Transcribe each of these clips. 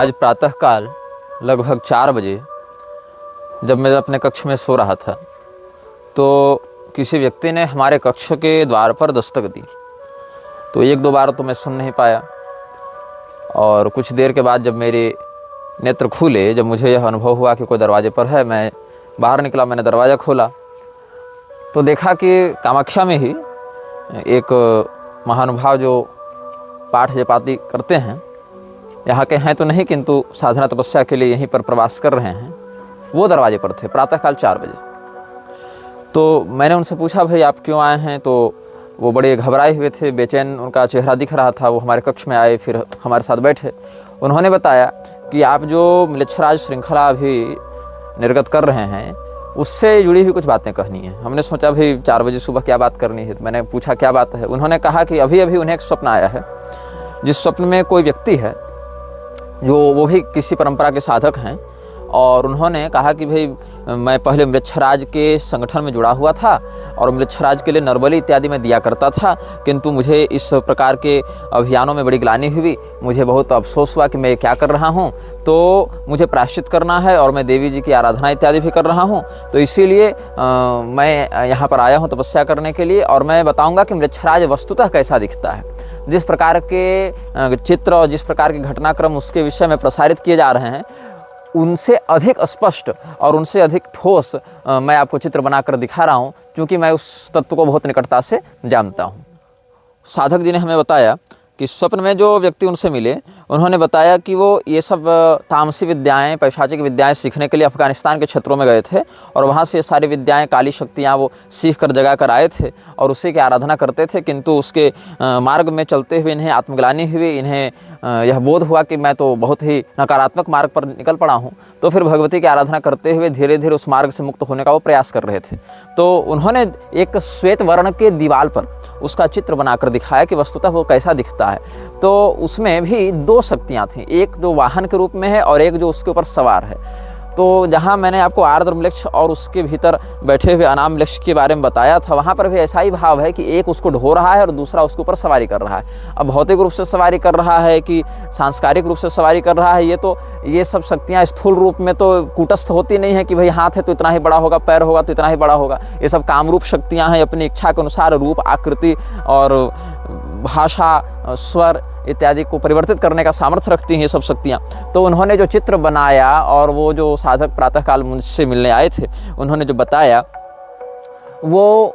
आज प्रातःकाल लगभग 4 बजे जब मैं अपने कक्ष में सो रहा था तो किसी व्यक्ति ने हमारे कक्ष के द्वार पर दस्तक दी। तो 1-2 बार तो मैं सुन नहीं पाया और कुछ देर के बाद जब मेरे नेत्र खुले, जब मुझे यह अनुभव हुआ कि कोई दरवाजे पर है, मैं बाहर निकला। मैंने दरवाज़ा खोला तो देखा कि कामाख्या में ही एक महानुभाव जो पाठ जपाति करते हैं, यहाँ के हैं तो नहीं किंतु साधना तपस्या के लिए यहीं पर प्रवास कर रहे हैं, वो दरवाजे पर थे प्रातःकाल 4 बजे। तो मैंने उनसे पूछा, भाई आप क्यों आए हैं? तो वो बड़े घबराए हुए थे, बेचैन उनका चेहरा दिख रहा था। वो हमारे कक्ष में आए, फिर हमारे साथ बैठे। उन्होंने बताया कि आप जो म्लेच्छराज श्रृंखला अभी निर्गत कर रहे हैं उससे जुड़ी हुई कुछ बातें कहनी है। हमने सोचा भाई 4 बजे सुबह क्या बात करनी है। तो मैंने पूछा क्या बात है। उन्होंने कहा कि अभी अभी उन्हें एक स्वप्न आया है, जिस स्वप्न में कोई व्यक्ति है जो वो भी किसी परंपरा के साधक हैं, और उन्होंने कहा कि भाई मैं पहले म्लेच्छराज के संगठन में जुड़ा हुआ था और म्लेच्छराज के लिए नरबली इत्यादि मैं दिया करता था, किंतु मुझे इस प्रकार के अभियानों में बड़ी ग्लानि हुई। मुझे बहुत अफसोस हुआ कि मैं क्या कर रहा हूँ, तो मुझे प्रायश्चित करना है और मैं देवी जी की आराधना इत्यादि भी कर रहा हूँ। तो इसीलिए मैं यहाँ पर आया हूँ तपस्या करने के लिए, और मैं बताऊँगा कि म्लेच्छराज वस्तुतः कैसा दिखता है। जिस प्रकार के चित्र और जिस प्रकार के घटनाक्रम उसके विषय में प्रसारित किए जा रहे हैं, उनसे अधिक स्पष्ट और उनसे अधिक ठोस मैं आपको चित्र बनाकर दिखा रहा हूँ, क्योंकि मैं उस तत्व को बहुत निकटता से जानता हूँ। साधक जी ने हमें बताया कि स्वप्न में जो व्यक्ति उनसे मिले, उन्होंने बताया कि वो ये सब तामसी विद्याएं, पैशाचिक विद्याएं सीखने के लिए अफ़गानिस्तान के क्षेत्रों में गए थे, और वहाँ से ये सारी विद्याएं, काली शक्तियाँ वो सीख कर जगा कर आए थे और उसी की आराधना करते थे। किंतु उसके मार्ग में चलते हुए इन्हें आत्मग्लानि हुई, इन्हें यह बोध हुआ कि मैं तो बहुत ही नकारात्मक मार्ग पर निकल पड़ा हूँ। तो फिर भगवती की आराधना करते हुए धीरे धीरे उस मार्ग से मुक्त होने का वो प्रयास कर रहे थे। तो उन्होंने एक श्वेत वर्ण के दीवार पर उसका चित्र बनाकर दिखाया कि वस्तुतः वो कैसा दिखता है। तो उसमें भी 2 शक्तियाँ थीं, एक जो वाहन के रूप में है और एक जो उसके ऊपर सवार है। तो जहाँ मैंने आपको आर्द्र म्लेच्छ और उसके भीतर बैठे हुए अनाम म्लेच्छ के बारे में बताया था, वहाँ पर भी ऐसा ही भाव है कि एक उसको ढो रहा है और दूसरा उसके ऊपर सवारी कर रहा है। अब भौतिक रूप से सवारी कर रहा है कि सांस्कारिक रूप से सवारी कर रहा है, ये सब शक्तियाँ स्थूल रूप में तो कूटस्थ होती नहीं है कि भाई हाथ है तो इतना ही बड़ा होगा, पैर होगा तो इतना ही बड़ा होगा। ये सब कामरूप शक्तियाँ हैं, अपनी इच्छा के अनुसार रूप, आकृति और भाषा, स्वर इत्यादि को परिवर्तित करने का सामर्थ्य रखती हैं ये सब शक्तियाँ। तो उन्होंने जो चित्र बनाया और वो जो साधक प्रातःकाल मुझसे मिलने आए थे, उन्होंने जो बताया, वो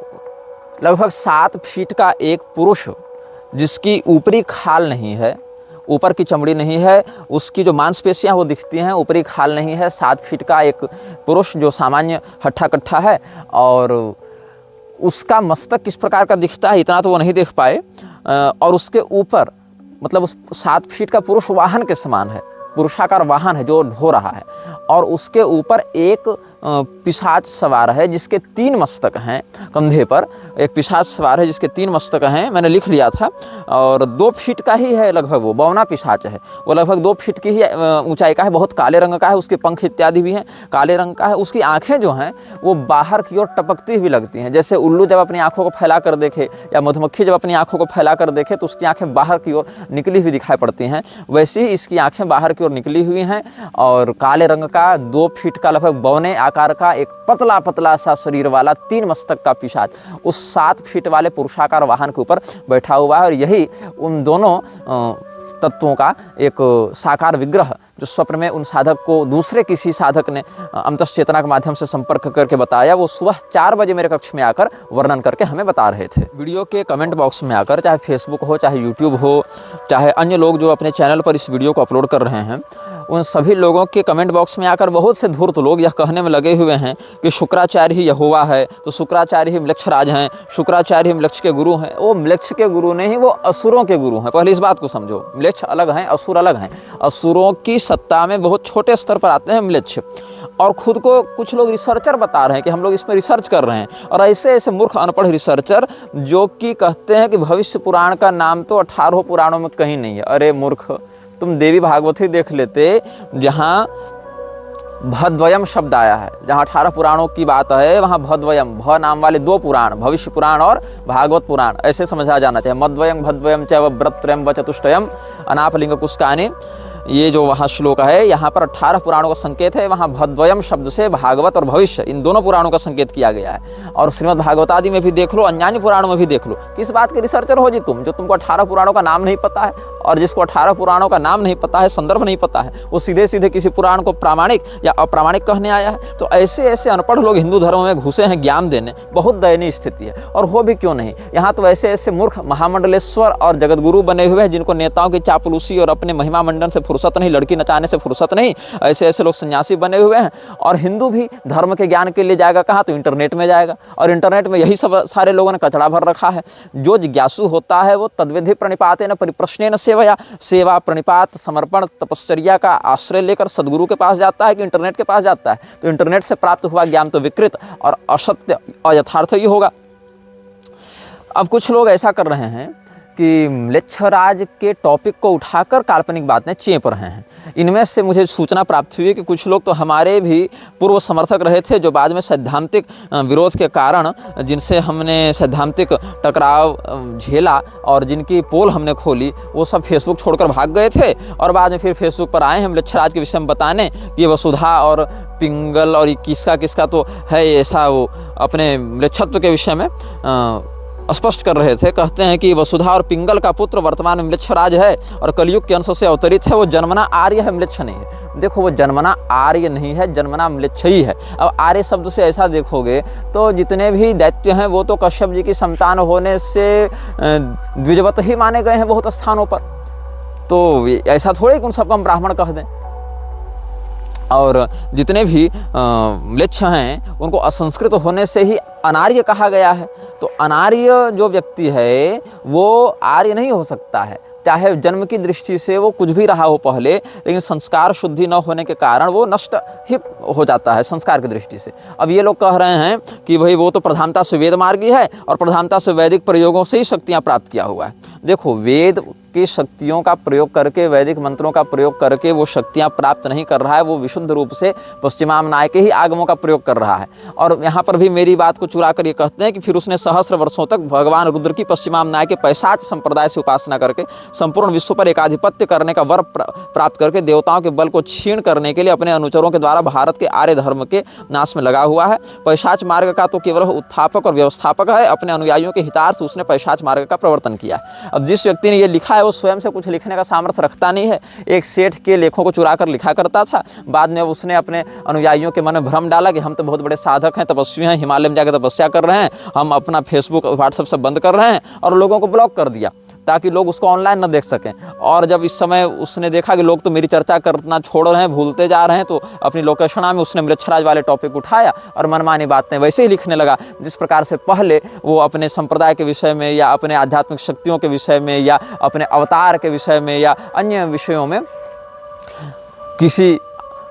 लगभग 7 फीट का एक पुरुष, जिसकी ऊपरी खाल नहीं है, ऊपर की चमड़ी नहीं है, उसकी जो मांसपेशियाँ वो दिखती हैं, ऊपरी खाल नहीं है। 7 फीट का एक पुरुष जो सामान्य हट्ठा कट्ठा है, और उसका मस्तक किस प्रकार का दिखता है इतना तो वो नहीं देख पाए। और उसके ऊपर मतलब उस 7 फीट का पुरुष वाहन के समान है, पुरुषाकार वाहन है जो ढो रहा है, और उसके ऊपर एक पिशाच सवार है जिसके 3 मस्तक हैं कंधे पर। एक पिशाच सवार है जिसके 3 मस्तक हैं, मैंने लिख लिया था, और 2 फीट का ही है लगभग। वो बौना पिशाच है, वो लगभग 2 फीट की ही ऊंचाई का है, बहुत काले रंग का है, उसके पंख इत्यादि भी हैं काले रंग का है। उसकी आंखें जो हैं वो बाहर की ओर टपकती हुई लगती हैं, जैसे उल्लू जब अपनी आंखों को फैला कर देखे या मधुमक्खी जब अपनी आंखों को फैला कर देखे तो उसकी आंखें बाहर की ओर निकली हुई दिखाई पड़ती हैं। वैसे ही इसकी आंखें बाहर की ओर निकली हुई हैं, और काले रंग का 2 फीट का लगभग बौने आकार का एक पतला पतला सा शरीर वाला 3 मस्तक का पिशाच उस 7 फीट वाले पुरुषाकार वाहन के ऊपर बैठा हुआ है। और यही उन दोनों तत्वों का एक साकार विग्रह जो स्वप्न में उन साधक को दूसरे किसी साधक ने अंतश्चेतना के माध्यम से संपर्क करके बताया, वो सुबह 4 बजे मेरे कक्ष में आकर वर्णन करके हमें बता रहे थे। वीडियो के कमेंट बॉक्स में आकर, चाहे फेसबुक हो, चाहे यूट्यूब हो, चाहे अन्य लोग जो अपने चैनल पर इस वीडियो को अपलोड कर रहे हैं, उन सभी लोगों के कमेंट बॉक्स में आकर बहुत से धूर्त लोग यह कहने में लगे हुए हैं कि शुक्राचार्य ही यहोवा है, तो शुक्राचार्य ही म्लेच्छराज हैं, शुक्राचार्य ही म्लेच्छ के गुरु हैं। वो म्लेच्छ के गुरु नहीं, वो असुरों के गुरु हैं। पहले इस बात को समझो, म्लेच्छ अलग हैं, असुर अलग हैं। असुरों की सत्ता में बहुत छोटे स्तर पर आते हैं म्लेच्छ, और खुद को कुछ लोग रिसर्चर बता रहे हैं कि हम लोग इसमें रिसर्च कर रहे हैं। और ऐसे ऐसे मूर्ख अनपढ़ रिसर्चर जो कि कहते हैं कि भविष्य पुराण का नाम तो 18 पुराणों में कहीं नहीं है। अरे मूर्ख, तुम देवी भागवती देख लेते, जहाँ भद्वयम शब्द आया है, जहाँ 18 पुराणों की बात है, वहाँ भद्वयम, भ नाम वाले 2 पुराण, भविष्य पुराण और भागवत पुराण, ऐसे समझा जाना चाहिए। मद्वयम भद्वयम च व्रतत्रयम व चतुष्टयम अनापलिंग कुस्कानि ये जो वहाँ श्लोक है, यहाँ पर 18 पुराणों का संकेत है। वहाँ भद्वयम शब्द से भागवत और भविष्य इन दोनों पुराणों का संकेत किया गया है। और श्रीमद् भागवत आदि में भी देख लो, अन्यान्य पुराणों में भी देख लो। किस बात के रिसर्चर हो जी तुम, जो तुमको 18 पुराणों का नाम नहीं पता है? और जिसको 18 पुराणों का नाम नहीं पता है, संदर्भ नहीं पता है, वो सीधे सीधे किसी पुराण को प्रामाणिक या अप्रामाणिक कहने आया है। तो ऐसे ऐसे अनपढ़ लोग हिंदू धर्म में घुसे हैं ज्ञान देने। बहुत दयनीय स्थिति है। और हो भी क्यों नहीं, यहाँ तो ऐसे ऐसे मूर्ख महामंडलेश्वर और जगतगुरु बने हुए हैं जिनको नेताओं की चापलूसी और अपने महिमा मंडन से फुर्सत नहीं, लड़की नचाने से फुर्सत नहीं। ऐसे ऐसे लोग सन्यासी बने हुए हैं। और हिंदू भी धर्म के ज्ञान के लिए जाएगा कहाँ? तो इंटरनेट में जाएगा। और इंटरनेट में यही सब सारे लोगों ने कचड़ा भर रखा है। जो जिज्ञासु होता है वो तद्विधि प्रणिपातेन परिप्रश्नेन सेवया, सेवा प्रणिपात समर्पण तपश्चर्या का आश्रय लेकर सदगुरु के पास जाता है कि इंटरनेट के पास जाता है? तो इंटरनेट से प्राप्त हुआ ज्ञान तो विकृत और असत्य अयथार्थ ही होगा। अब कुछ लोग ऐसा कर रहे हैं कि म्लेच्छराज के टॉपिक को उठाकर काल्पनिक बातें चेप रहे हैं। इनमें से मुझे सूचना प्राप्त हुई कि कुछ लोग तो हमारे भी पूर्व समर्थक रहे थे, जो बाद में सैद्धांतिक विरोध के कारण, जिनसे हमने सैद्धांतिक टकराव झेला और जिनकी पोल हमने खोली, वो सब फेसबुक छोड़कर भाग गए थे। और बाद में फिर फेसबुक पर आए हैं म्लेच्छराज के विषय में बताने कि वसुधा और पिंगल और किसका किसका तो है ऐसा, वो अपने म्लेच्छत्व के विषय में स्पष्ट कर रहे थे। कहते हैं कि वसुधा और पिंगल का पुत्र वर्तमान में म्लेच्छराज है और कलयुग के अंश से अवतरित है। वो जन्मना आर्य है, म्लेच्छ नहीं है। देखो, वो जन्मना आर्य नहीं है, जन्मना म्लेच्छ ही है। अब आर्य शब्द से ऐसा देखोगे तो जितने भी दैत्य हैं वो तो कश्यप जी की संतान होने से द्विजवत ही माने गए हैं बहुत स्थानों पर। तो ऐसा थोड़े कि उन सबको हम ब्राह्मण कह दें। और जितने भी म्लेच्छ हैं उनको असंस्कृत होने से ही अनार्य कहा गया है। तो अनार्य जो व्यक्ति है वो आर्य नहीं हो सकता है, चाहे जन्म की दृष्टि से वो कुछ भी रहा हो पहले, लेकिन संस्कार शुद्धि न होने के कारण वो नष्ट ही हो जाता है संस्कार की दृष्टि से। अब ये लोग कह रहे हैं कि भाई वो तो प्रधानता से वेद मार्गी है और प्रधानता से वैदिक प्रयोगों से ही शक्तियाँ प्राप्त किया हुआ है। देखो, वेद की शक्तियों का प्रयोग करके, वैदिक मंत्रों का प्रयोग करके वो शक्तियाँ प्राप्त नहीं कर रहा है। वो विशुद्ध रूप से पश्चिमामनाय के ही आगमों का प्रयोग कर रहा है। और यहाँ पर भी मेरी बात को चुरा कर ये कहते हैं कि फिर उसने सहस्र वर्षों तक भगवान रुद्र की पश्चिमामनाय के पैशाच संप्रदाय से उपासना करके संपूर्ण विश्व पर एकाधिपत्य करने का वर प्राप्त करके देवताओं के बल को क्षीण करने के लिए अपने अनुचरों के द्वारा भारत के आर्य धर्म के नाश में लगा हुआ है। पैशाच मार्ग का तो केवल उत्थापक और व्यवस्थापक है। अपने अनुयायियों के हितार्थ से उसने पैशाच मार्ग का प्रवर्तन किया। अब जिस व्यक्ति ने ये लिखा है वो स्वयं से कुछ लिखने का सामर्थ्य रखता नहीं है। एक सेठ के लेखों को चुरा कर लिखा करता था। बाद में उसने अपने अनुयायियों के मन में भ्रम डाला कि हम तो बहुत बड़े साधक हैं, तपस्वी हैं, हिमालय में जाकर तपस्या कर रहे हैं, हम अपना फेसबुक व्हाट्सएप सब बंद कर रहे हैं, और लोगों को ब्लॉक कर दिया ताकि लोग उसको ऑनलाइन न देख सकें। और जब इस समय उसने देखा कि लोग तो मेरी चर्चा करना छोड़ रहे हैं, भूलते जा रहे हैं, तो अपनी लोकेशना में उसने म्लेच्छराज वाले टॉपिक उठाया और मनमानी बातें वैसे ही लिखने लगा। जिस प्रकार से पहले वो अपने संप्रदाय के विषय में या अपने आध्यात्मिक शक्तियों के विषय में या अपने अवतार के विषय में या अन्य विषयों में किसी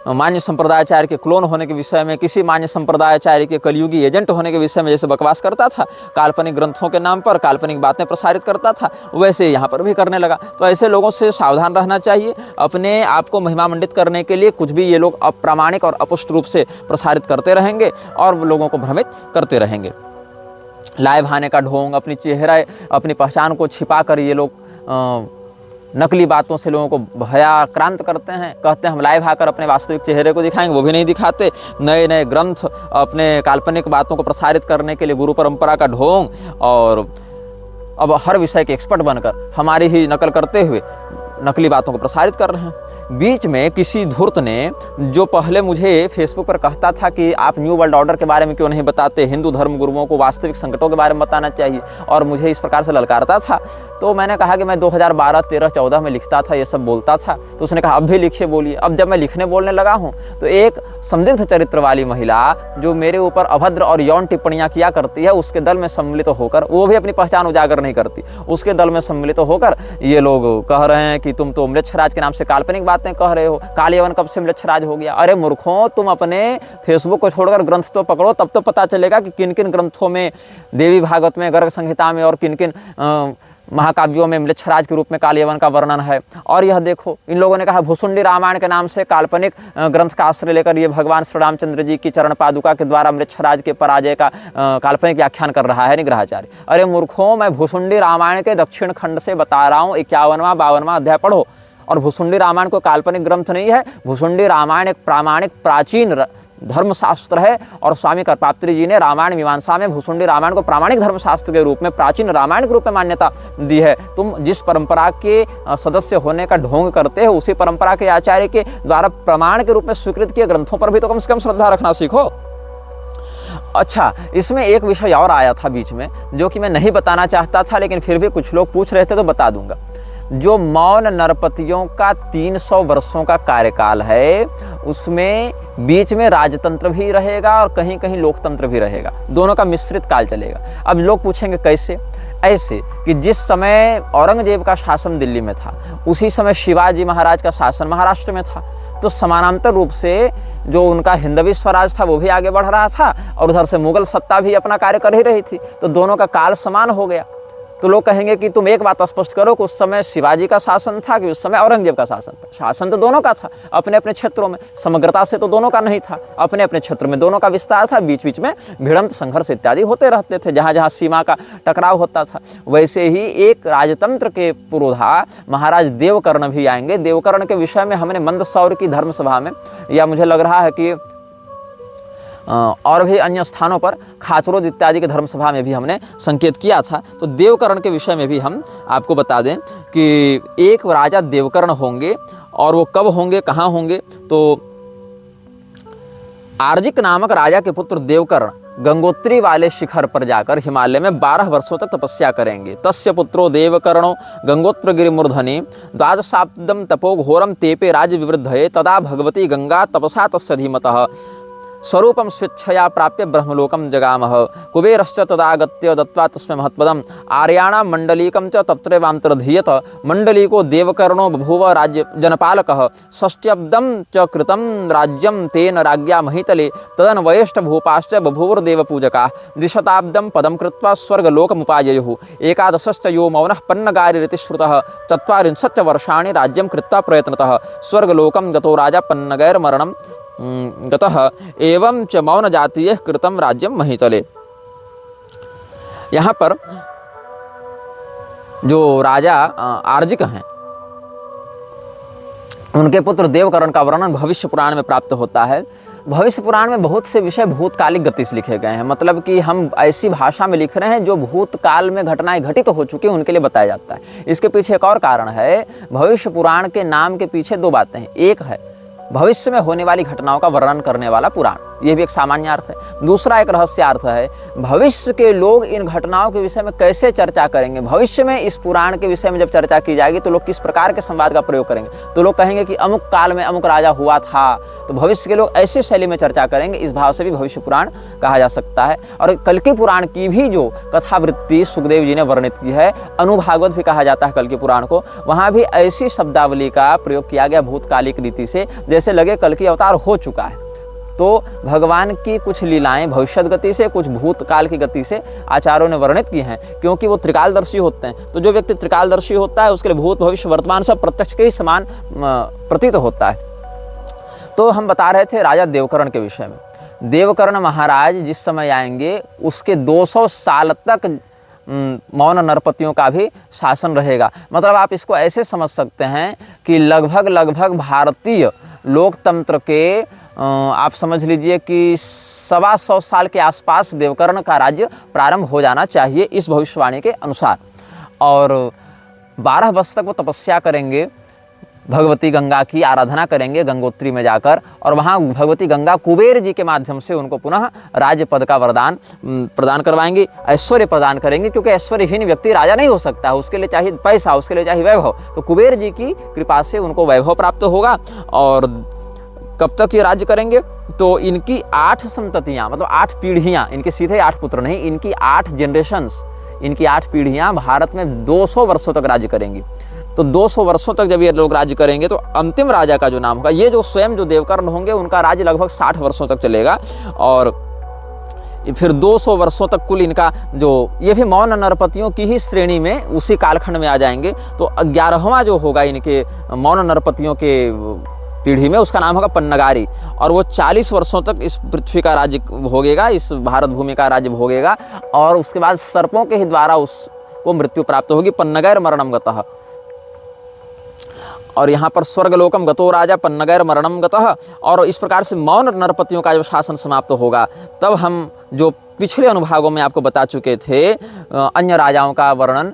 मान्य संप्रदायाचार्य के क्लोन होने के विषय में, किसी मान्य संप्रदायाचार्य के कलयुगी एजेंट होने के विषय में जैसे बकवास करता था, काल्पनिक ग्रंथों के नाम पर काल्पनिक बातें प्रसारित करता था, वैसे यहाँ पर भी करने लगा। तो ऐसे लोगों से सावधान रहना चाहिए। अपने आप को महिमा मंडित करने के लिए कुछ भी ये लोग अप्रामाणिक और अपुष्ट रूप से प्रसारित करते रहेंगे और लोगों को भ्रमित करते रहेंगे। लाइव आने का ढोंग, अपनी चेहरा, अपनी पहचान को छिपा कर ये लोग नकली बातों से लोगों को भयाक्रांत करते हैं। कहते हैं हम लाइव आकर अपने वास्तविक चेहरे को दिखाएंगे, वो भी नहीं दिखाते। नए नए ग्रंथ, अपने काल्पनिक बातों को प्रसारित करने के लिए गुरु परंपरा का ढोंग, और अब हर विषय के एक्सपर्ट बनकर हमारी ही नकल करते हुए नकली बातों को प्रसारित कर रहे हैं। बीच में किसी धूर्त ने, जो पहले मुझे फेसबुक पर कहता था कि आप न्यू वर्ल्ड ऑर्डर के बारे में क्यों नहीं बताते, हिंदू धर्म गुरुओं को वास्तविक संकटों के बारे में बताना चाहिए, और मुझे इस प्रकार से ललकारता था, तो मैंने कहा कि मैं 2012, 13, 14 में लिखता था, ये सब बोलता था। तो उसने कहा अब भी लिखिए, बोलिए। अब जब मैं लिखने बोलने लगा हूँ तो एक संदिग्ध चरित्र वाली महिला जो मेरे ऊपर अभद्र और यौन टिप्पणियाँ किया करती है, उसके दल में सम्मिलित होकर, वो भी अपनी पहचान उजागर नहीं करती, उसके दल में सम्मिलित होकर ये लोग कह रहे हैं कि तुम तो म्लेच्छराज के नाम से काल्पनिक बातें कह रहे हो। काल यवन कब से म्लेच्छराज हो गया? अरे मूर्खों, तुम अपने फेसबुक को छोड़कर ग्रंथ तो पकड़ो, तब तो पता चलेगा कि किन किन ग्रंथों में, देवी भागवत में, गर्ग संहिता में और किन किन महाकाव्यों में म्लेच्छराज के रूप में काल यवन का वर्णन है। और यह देखो, इन लोगों ने कहा भुसुंडी रामायण के नाम से काल्पनिक ग्रंथ का आश्रय लेकर ये भगवान श्री रामचंद्र जी की चरण पादुका के द्वारा म्लेच्छराज के पराजय का काल्पनिक व्याख्यान कर रहा है निग्रहाचार्य। अरे मूर्खों, मैं भुसुंडी रामायण के दक्षिण खंड से बता रहा हूँ, 51वां 52वां अध्याय पढ़ो और भुसुंडी रामायण कोई काल्पनिक ग्रंथ नहीं है। भुसुंडी रामायण एक प्रामाणिक प्राचीन धर्मशास्त्र है और स्वामी करपात्री जी ने रामायण मीमांसा में भुसुंडी रामायण को प्रामाणिक धर्मशास्त्र के रूप में, प्राचीन रामायण के रूप में मान्यता दी है। तुम जिस परंपरा के सदस्य होने का ढोंग करते हो, उसी परंपरा के आचार्य के द्वारा प्रमाण के रूप में स्वीकृत किए ग्रंथों पर भी तो कम से कम श्रद्धा रखना सीखो। अच्छा, इसमें एक विषय और आया था बीच में जो कि मैं नहीं बताना चाहता था, लेकिन फिर भी कुछ लोग पूछ रहे थे तो बता दूंगा। जो मौन नरपतियों का 300 वर्षों का कार्यकाल है, उसमें बीच में राजतंत्र भी रहेगा और कहीं कहीं लोकतंत्र भी रहेगा, दोनों का मिश्रित काल चलेगा। अब लोग पूछेंगे कैसे? ऐसे कि जिस समय औरंगजेब का शासन दिल्ली में था, उसी समय शिवाजी महाराज का शासन महाराष्ट्र में था, तो समानांतर रूप से जो उनका हिंदवी स्वराज था वो भी आगे बढ़ रहा था और उधर से मुगल सत्ता भी अपना कार्य कर ही रही थी, तो दोनों का काल समान हो गया। तो लोग कहेंगे कि तुम एक बात स्पष्ट करो कि उस समय शिवाजी का शासन था कि उस समय औरंगजेब का शासन था? शासन तो दोनों का था, अपने अपने क्षेत्रों में, समग्रता से तो दोनों का नहीं था, अपने अपने क्षेत्र में दोनों का विस्तार था, बीच बीच में भिड़ंत संघर्ष इत्यादि होते रहते थे, जहाँ जहाँ सीमा का टकराव होता था। वैसे ही एक राजतंत्र के पुरोधा महाराज देवकर्ण भी आएंगे। देवकर्ण के विषय में हमने मंदसौर की धर्मसभा में, या मुझे लग रहा है कि और भी अन्य स्थानों पर खाचरोद इत्यादि के धर्मसभा में भी हमने संकेत किया था। तो देवकर्ण के विषय में भी हम आपको बता दें कि एक राजा देवकर्ण होंगे, और वो कब होंगे, कहाँ होंगे? तो आर्जिक नामक राजा के पुत्र देवकर्ण गंगोत्री वाले शिखर पर जाकर हिमालय में 12 वर्षों तक तपस्या करेंगे। तस्य पुत्रो देवकर्णो गंगोत्र गिरिमूर्धनि द्वादशाब्दम तपो घोरम तेपे राज्य विवृद्धये तदा भगवती गंगा तपसा तस्य धीमतः स्वरूपम स्वेच्छया प्राप्य ब्रह्मलोकम जगामः कुबेरश्च तदागत्य दत्त्वा तस्मै महत्पदम आर्याणां मंडलीकं च तत्रैवान्तर्धीयत मंडलीको देवकर्णो बभूव राज्य जनपालकः षष्ट्यब्दं च कृतं राज्यं तेन राज्ञा महीतले तदन्वयेष्ट भूपाश्च बभूवुर्देवपूजकाः द्विशताब्दं पदं कृत्वा स्वर्गलोकमुपाययुः एकादशश्च यो मौनः पन्नगारिरिति श्रुतः चत्वारिंशच्च वर्षाणि राज्यं कृत्वा प्रयत्नतः स्वर्गलोकं गतो राजा पन्नगैर्मरणं गतः एवं च मौन जातीय कृतम राज्यम महीतले। यहाँ पर जो राजा आर्जिक हैं, उनके पुत्र देवकर्ण का वर्णन भविष्य पुराण में प्राप्त होता है। भविष्य पुराण में बहुत से विषय भूतकालिक गति से लिखे गए हैं, मतलब कि हम ऐसी भाषा में लिख रहे हैं जो भूतकाल में घटनाएं घटित हो चुकी हैं उनके लिए बताया जाता है। इसके पीछे एक और कारण है। भविष्य पुराण के नाम के पीछे दो बातें हैं। एक है भविष्य में होने वाली घटनाओं का वर्णन करने वाला पुराण, यह भी एक सामान्य अर्थ है। दूसरा एक रहस्यार्थ है, भविष्य के लोग इन घटनाओं के विषय में कैसे चर्चा करेंगे। भविष्य में इस पुराण के विषय में जब चर्चा की जाएगी तो लोग किस प्रकार के संवाद का प्रयोग करेंगे। तो लोग कहेंगे कि अमुक काल में अमुक राजा हुआ था, तो भविष्य के लोग ऐसी शैली में चर्चा करेंगे। इस भाव से भी भविष्य पुराण कहा जा सकता है। और कल्कि पुराण की भी जो कथावृत्ति सुखदेव जी ने वर्णित की है, अनुभागवत भी कहा जाता है कल्कि पुराण को, वहाँ भी ऐसी शब्दावली का प्रयोग किया गया भूतकालिक रीति से, जैसे लगे कल्कि अवतार हो चुका है। तो भगवान की कुछ लीलाएं भविष्यत गति से, कुछ भूतकाल की गति से आचार्यों ने वर्णित की हैं, क्योंकि वो त्रिकालदर्शी होते हैं। तो जो व्यक्ति त्रिकालदर्शी होता है उसके लिए भूत भविष्य वर्तमान सब प्रत्यक्ष के ही समान प्रतीत होता है। तो हम बता रहे थे राजा देवकर्ण के विषय में। देवकर्ण महाराज जिस समय आएंगे उसके 200 साल तक मौन नरपतियों का भी शासन रहेगा। मतलब आप इसको ऐसे समझ सकते हैं कि लगभग भारतीय लोकतंत्र के आप समझ लीजिए कि 125 साल के आसपास देवकर्ण का राज्य प्रारंभ हो जाना चाहिए इस भविष्यवाणी के अनुसार। और 12 वर्ष तक वो तपस्या करेंगे, भगवती गंगा की आराधना करेंगे गंगोत्री में जाकर, और वहाँ भगवती गंगा कुबेर जी के माध्यम से उनको पुनः राज्य पद का वरदान प्रदान करवाएंगे, ऐश्वर्य प्रदान करेंगे, क्योंकि ऐश्वर्यहीन व्यक्ति राजा नहीं हो सकता है, उसके लिए चाहिए पैसा, उसके लिए चाहिए वैभव। तो कुबेर जी की कृपा से उनको वैभव प्राप्त होगा। और कब तक ये राज्य करेंगे? तो इनकी 8 संततियाँ, मतलब 8 पीढ़ियाँ, इनके सीधे 8 पुत्र नहीं, इनकी 8 जनरेशन्स, इनकी 8 पीढ़ियाँ भारत में 200 वर्षों तक राज्य करेंगी। तो 200 वर्षों तक जब ये लोग राज्य करेंगे तो अंतिम राजा का जो नाम होगा, ये जो स्वयं जो देवकर्ण होंगे उनका राज्य लगभग 60 वर्षों तक चलेगा। और फिर 200 वर्षों तक कुल इनका जो, ये भी मौन नरपतियों की ही श्रेणी में उसी कालखंड में आ जाएंगे। तो 11वां जो होगा इनके मौन नरपतियों के पीढ़ी में, उसका नाम होगा पन्नगारी, और वो 40 वर्षों तक इस पृथ्वी का राज्य भोगेगा, इस भारत भूमि का राज्य भोगेगा। और उसके बाद सर्पों के ही द्वारा उसको मृत्यु प्राप्त होगी, पन्नगैर मरणम गतः। और यहाँ पर स्वर्गलोकम गतो राजा पन्नगैर मरणम गतः, और इस प्रकार से मौन नरपतियों का जब शासन समाप्त होगा तब हम जो पिछले अनुभागों में आपको बता चुके थे अन्य राजाओं का वर्णन,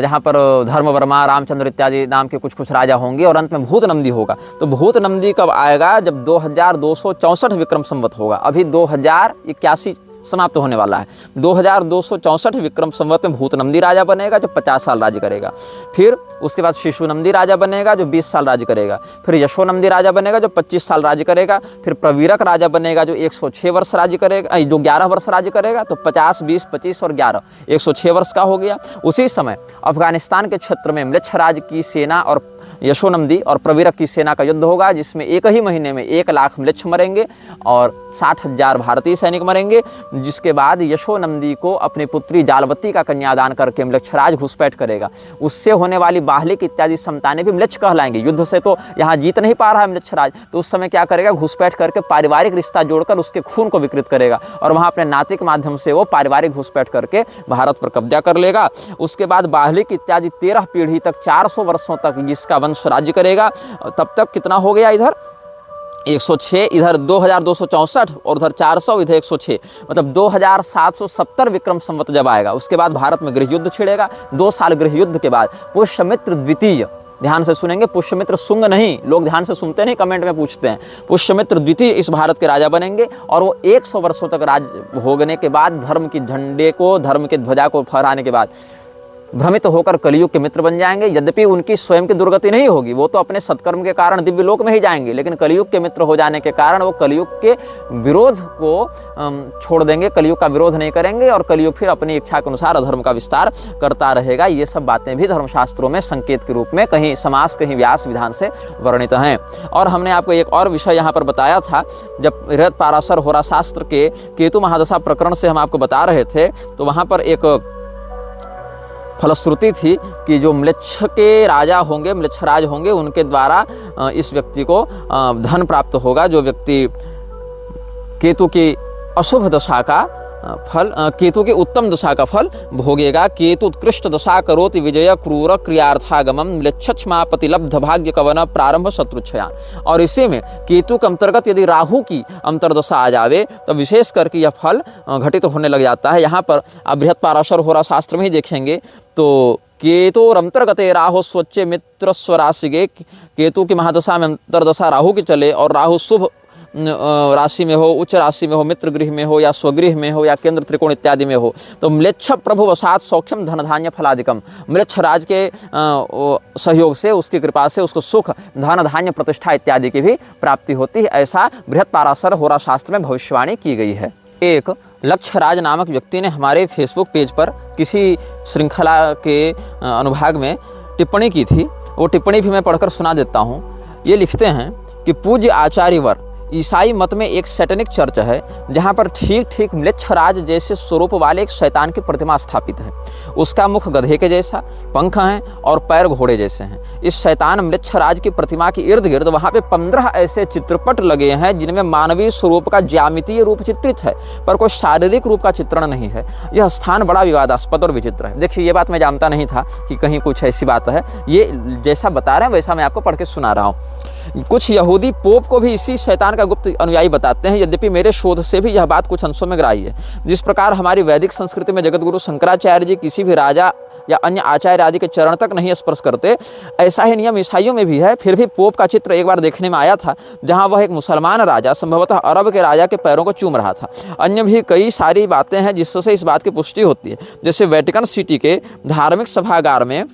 जहाँ पर धर्मवर्मा, रामचंद्र इत्यादि नाम के कुछ राजा होंगे और अंत में भूत नंदी होगा। तो भूत नंदी कब आएगा? जब 2264 विक्रम संवत होगा। अभी 2081 समाप्त होने वाला है। 2264 विक्रम संवत में भूत नंदी राजा बनेगा जो 50 साल राज्य करेगा। फिर उसके बाद शिशु नंदी राजा बनेगा जो 20 साल राज्य करेगा। फिर यशो नंदी राजा बनेगा जो 25 साल राज्य करेगा। फिर प्रवीरक राजा बनेगा जो 106 वर्ष राज्य करेगा, जो 11 वर्ष राज्य करेगा। तो 50, 20, 25 और 11, 106 वर्ष का हो गया। उसी समय अफगानिस्तान के क्षेत्र में म्लेच्छराज की सेना और यशोनंदी और प्रवीरक की सेना का युद्ध होगा, जिसमें एक ही महीने में 1 लाख म्लेच्छ मरेंगे और 60,000 भारतीय सैनिक मरेंगे। जिसके बाद यशोनंदी को अपनी पुत्री जालवती का कन्यादान करके म्लेच्छराज घुसपैठ करेगा। उससे होने वाली बाहलिक इत्यादि संतानें भी म्लेच्छ कहलाएंगे। युद्ध से तो यहाँ जीत नहीं पा रहा है म्लेच्छराज, तो उस समय क्या करेगा? घुसपैठ करके पारिवारिक रिश्ता जोड़कर उसके खून को विकृत करेगा और वहाँ अपने नाते के माध्यम से वो पारिवारिक घुसपैठ करके भारत पर कब्जा कर लेगा। उसके बाद बाहलिक इत्यादि 13 पीढ़ी तक 400 वर्षों तक जिसका वंश राज्य करेगा। तब तक कितना हो गया? इधर 106, इधर 2264 और उधर 400, इधर 106, मतलब 2770 विक्रम संवत जब आएगा। उसके बाद भारत में गृह युद्ध छिड़ेगा। 2 साल गृह युद्ध के बाद पुष्यमित्र द्वितीय, ध्यान से सुनेंगे, पुष्यमित्र शुंग नहीं, लोग ध्यान से सुनते नहीं, कमेंट में पूछते हैं। पुष्यमित्र द्वितीय इस भारत के राजा बनेंगे और वो 100 वर्षों तक राज भोगने के बाद, धर्म की झंडे को, धर्म के ध्वजा को फहराने के बाद भ्रमित होकर कलयुग के मित्र बन जाएंगे। यद्यपि उनकी स्वयं की दुर्गति नहीं होगी, वो तो अपने सत्कर्म के कारण दिव्य लोक में ही जाएंगे, लेकिन कलयुग के मित्र हो जाने के कारण वो कलयुग के विरोध को छोड़ देंगे, कलयुग का विरोध नहीं करेंगे और कलयुग फिर अपनी इच्छा के अनुसार अधर्म का विस्तार करता रहेगा। ये सब बातें भी धर्मशास्त्रों में संकेत के रूप में कहीं समास, कहीं व्यास विधान से वर्णित हैं। और हमने आपको एक और विषय यहाँ पर बताया था, जब बृहत पाराशर होरा शास्त्र के केतु महादशा प्रकरण से हम आपको बता रहे थे, तो वहाँ पर एक फलश्रुति थी कि जो म्लेच्छ के राजा होंगे, म्लेच्छराज होंगे, उनके द्वारा इस व्यक्ति को धन प्राप्त होगा। जो व्यक्ति केतु की अशुभ दशा का फल, केतु की उत्तम दशा का फल भोगेगा। केतु उत्कृष्ट दशा करोति विजय क्रूर क्रियार्थागमम म्लेच्छमापति लब्ध भाग्य कवन प्रारंभ शत्रुच्छयान। और इसी में केतु के अंतर्गत यदि राहु की अंतर्दशा आ जावे तो विशेष करके यह फल घटित होने लग जाता है। यहाँ पर आप बृहत पाराशर होरा शास्त्र में ही देखेंगे तो केतु अंतर्गते राहु स्वच्छ मित्र स्वराशिगे, केतु की महादशा में अंतर्दशा राहु की चले और राहु शुभ राशि में हो, उच्च राशि में हो, मित्र गृह में हो या स्वगृह में हो या केंद्र त्रिकोण इत्यादि में हो, तो म्लेच्छ प्रभु वसात सौख्यम धन धान्य फलादिकम, म्लेच्छ राज के सहयोग से, उसकी कृपा से उसको सुख, धन धान्य, प्रतिष्ठा इत्यादि की भी प्राप्ति होती है। ऐसा बृहत पाराशर होरा शास्त्र में भविष्यवाणी की गई है। एक लक्ष्यराज नामक व्यक्ति ने हमारे फेसबुक पेज पर किसी श्रृंखला के अनुभाग में टिप्पणी की थी। वो टिप्पणी भी मैं पढ़कर सुना देता हूँ। ये लिखते हैं कि पूज्य आचार्यवर, ईसाई मत में एक सैटेनिक चर्च है जहाँ पर ठीक ठीक म्लेच्छराज जैसे स्वरूप वाले एक शैतान की प्रतिमा स्थापित है। उसका मुख गधे के जैसा, पंख हैं और पैर घोड़े जैसे हैं। इस शैतान म्लेच्छराज की प्रतिमा के इर्द गिर्द वहाँ पे 15 ऐसे चित्रपट लगे हैं जिनमें मानवीय स्वरूप का ज्यामितीय रूप चित्रित है, पर कोई शारीरिक रूप का चित्रण नहीं है। यह स्थान बड़ा विवादास्पद और विचित्र है। देखिए, ये बात मैं जानता नहीं था कि कहीं कुछ ऐसी बात है। ये जैसा बता रहे हैं वैसा मैं आपको पढ़ के सुना रहा हूँ। कुछ यहूदी पोप को भी इसी शैतान का गुप्त अनुयायी बताते हैं, यद्यपि मेरे शोध से भी यह बात कुछ अंशों में ग्राह्य है। जिस प्रकार हमारी वैदिक संस्कृति में जगतगुरु शंकराचार्य जी किसी भी राजा या अन्य आचार्य आदि के चरण तक नहीं स्पर्श करते, ऐसा ही नियम ईसाइयों में भी है। फिर भी पोप का चित्र एक बार देखने में आया था जहां वह एक मुसलमान राजा, संभवतः अरब के राजा के पैरों को चूम रहा था। अन्य भी कई सारी बातें हैं जिससे इस बात की पुष्टि होती है। जैसे वेटिकन सिटी के धार्मिक सभागार में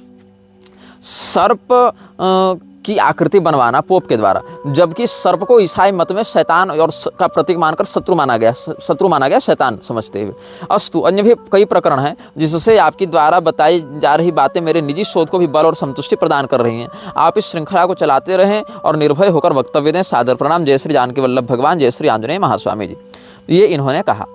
सर्प की आकृति बनवाना पोप के द्वारा, जबकि सर्प को ईसाई मत में शैतान और का प्रतीक मानकर शत्रु माना गया, शैतान समझते हुए। अस्तु, अन्य भी कई प्रकरण हैं जिससे आपकी द्वारा बताई जा रही बातें मेरे निजी शोध को भी बल और संतुष्टि प्रदान कर रही हैं। आप इस श्रृंखला को चलाते रहें और निर्भय होकर वक्तव्य दें। सादर प्रणाम। जय श्री जानकी वल्लभ भगवान, जय श्री आंजनेय महास्वामी जी। ये इन्होंने कहा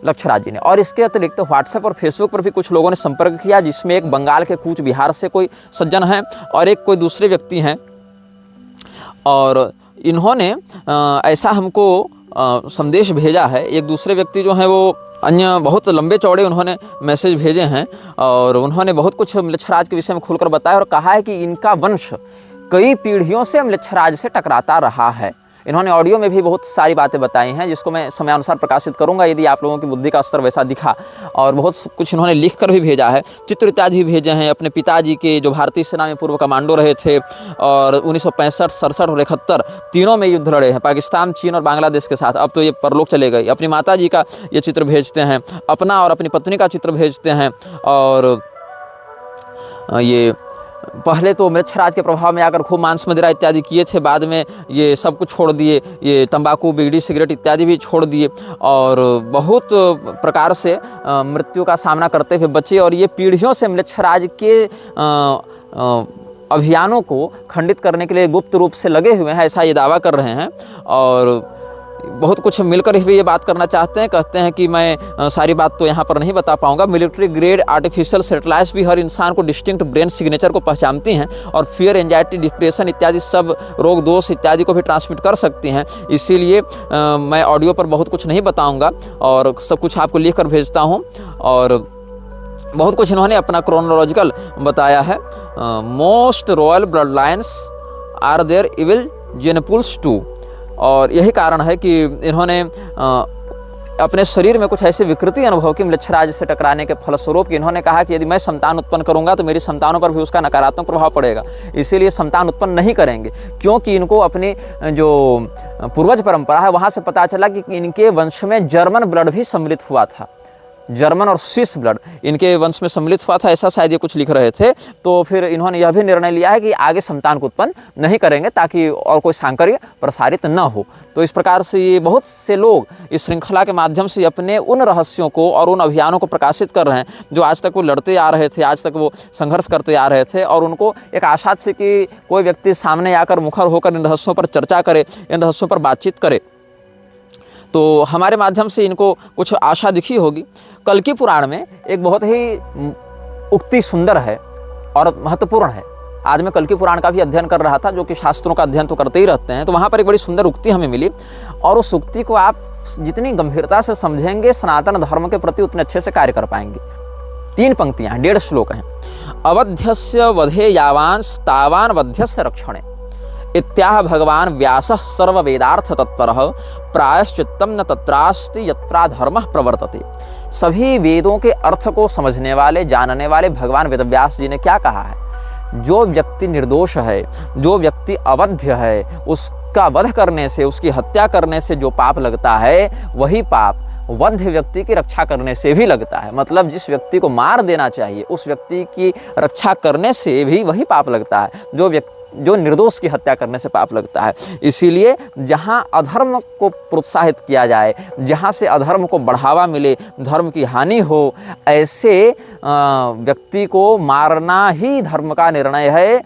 लक्ष्यराज जी ने। और इसके अतिरिक्त व्हाट्सएप और फेसबुक पर भी कुछ लोगों ने संपर्क किया, जिसमें एक बंगाल के कूच बिहार से कोई सज्जन हैं और एक कोई दूसरे व्यक्ति हैं। और इन्होंने ऐसा हमको संदेश भेजा है। एक दूसरे व्यक्ति जो हैं वो अन्य बहुत लंबे चौड़े उन्होंने मैसेज भेजे हैं और उन्होंने बहुत कुछ म्लेच्छराज के विषय में खुलकर बताया और कहा है कि इनका वंश कई पीढ़ियों से म्लेच्छराज से टकराता रहा है। इन्होंने ऑडियो में भी बहुत सारी बातें बताई हैं, जिसको मैं समयानुसार प्रकाशित करूंगा यदि आप लोगों की बुद्धि का स्तर वैसा दिखा। और बहुत कुछ इन्होंने लिख कर भी भेजा है, चित्र इत्यादि भी भेजे हैं। अपने पिताजी के जो भारतीय सेना में पूर्व कमांडो रहे थे और 1965, 67 और 71 तीनों में युद्ध लड़े हैं, पाकिस्तान, चीन और बांग्लादेश के साथ। अब तो ये परलोक चले गए। अपनी माता जी का ये चित्र भेजते हैं, अपना और अपनी पत्नी का चित्र भेजते हैं। और ये पहले तो म्लेच्छराज के प्रभाव में आकर खूब मांस मदिरा इत्यादि किए थे, बाद में ये सब कुछ छोड़ दिए, ये तंबाकू, बीड़ी, सिगरेट इत्यादि भी छोड़ दिए और बहुत प्रकार से मृत्यु का सामना करते हुए बचे। और ये पीढ़ियों से म्लेच्छराज के अभियानों को खंडित करने के लिए गुप्त रूप से लगे हुए हैं, ऐसा ये दावा कर रहे हैं। और बहुत कुछ मिलकर भी ये बात करना चाहते हैं। कहते हैं कि मैं सारी बात तो यहाँ पर नहीं बता पाऊंगा। मिलिट्री ग्रेड आर्टिफिशियल सेटेलाइट्स भी हर इंसान को डिस्टिंक्ट ब्रेन सिग्नेचर को पहचानती हैं और फियर, एंजाइटी, डिप्रेशन इत्यादि सब रोग दोष इत्यादि को भी ट्रांसमिट कर सकती हैं। इसीलिए मैं ऑडियो पर बहुत कुछ नहीं बताऊँगा और सब कुछ आपको लिख कर भेजता हूँ। और बहुत कुछ इन्होंने अपना क्रोनोलॉजिकल बताया है। Most royal blood lines are their evil gene pools too. और यही कारण है कि इन्होंने अपने शरीर में कुछ ऐसी विकृति अनुभव की म्लेच्छराज से टकराने के फलस्वरूप कि इन्होंने कहा कि यदि मैं संतान उत्पन्न करूंगा तो मेरी संतानों पर भी उसका नकारात्मक प्रभाव पड़ेगा, इसीलिए संतान उत्पन्न नहीं करेंगे। क्योंकि इनको अपनी जो पूर्वज परंपरा है वहाँ से पता चला कि इनके वंश में जर्मन ब्लड भी सम्मिलित हुआ था, जर्मन और स्विस ब्लड इनके वंश में सम्मिलित हुआ था, ऐसा शायद ये कुछ लिख रहे थे। तो फिर इन्होंने यह भी निर्णय लिया है कि आगे संतान को उत्पन्न नहीं करेंगे ताकि और कोई सांकर्य प्रसारित न हो। तो इस प्रकार से ये बहुत से लोग इस श्रृंखला के माध्यम से अपने उन रहस्यों को और उन अभियानों को प्रकाशित कर रहे हैं जो आज तक वो लड़ते आ रहे थे, आज तक वो संघर्ष करते आ रहे थे। और उनको एक आशा थी कि कोई व्यक्ति सामने आकर मुखर होकर इन रहस्यों पर चर्चा करे, इन रहस्यों पर बातचीत करे। तो हमारे माध्यम से इनको कुछ आशा दिखी होगी। कल्कि पुराण में एक बहुत ही उक्ति सुंदर है और महत्वपूर्ण है। आज मैं कल्कि पुराण का भी अध्ययन कर रहा था, जो कि शास्त्रों का अध्ययन तो करते ही रहते हैं। तो वहाँ पर एक बड़ी सुंदर उक्ति हमें मिली और उस उक्ति को आप जितनी गंभीरता से समझेंगे सनातन धर्म के प्रति उतने अच्छे से कार्य कर पाएंगे। 3 पंक्तियाँ, 1.5 श्लोक हैं। अवध्यस्य वधे यावांस तावान वध्यस्य रक्षणे इत्याह भगवान व्यासः सर्व वेदार्थ तत्परः प्रायश्चित्तम न तत्रास्ति यत्रा धर्मः प्रवर्तते। सभी वेदों के अर्थ को समझने वाले, जानने वाले भगवान वेदव्यास जी ने क्या कहा है? जो व्यक्ति निर्दोष है, जो व्यक्ति अवध्य है, उसका वध करने से, उसकी हत्या करने से जो पाप लगता है वही पाप वध्य व्यक्ति की रक्षा करने से भी लगता है। मतलब जिस व्यक्ति को मार देना चाहिए उस व्यक्ति की रक्षा करने से भी वही पाप लगता है जो निर्दोष की हत्या करने से पाप लगता है। इसीलिए जहाँ अधर्म को प्रोत्साहित किया जाए, जहाँ से अधर्म को बढ़ावा मिले, धर्म की हानि हो, ऐसे व्यक्ति को मारना ही धर्म का निर्णय है।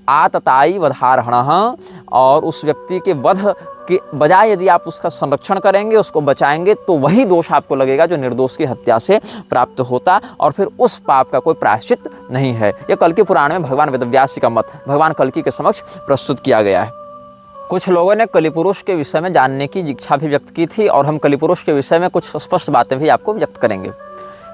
आतताई वधारणः, और उस व्यक्ति के वध के बजाय यदि आप उसका संरक्षण करेंगे, उसको बचाएंगे, तो वही दोष आपको लगेगा जो निर्दोष की हत्या से प्राप्त होता, और फिर उस पाप का कोई प्रायश्चित नहीं है। यह कल्कि पुराण में भगवान वेदव्यास जी का मत भगवान कल्कि के समक्ष प्रस्तुत किया गया है। कुछ लोगों ने कलिपुरुष के विषय में जानने की इच्छा भी व्यक्त की थी और हम कलिपुरुष के विषय में कुछ स्पष्ट बातें भी आपको व्यक्त करेंगे।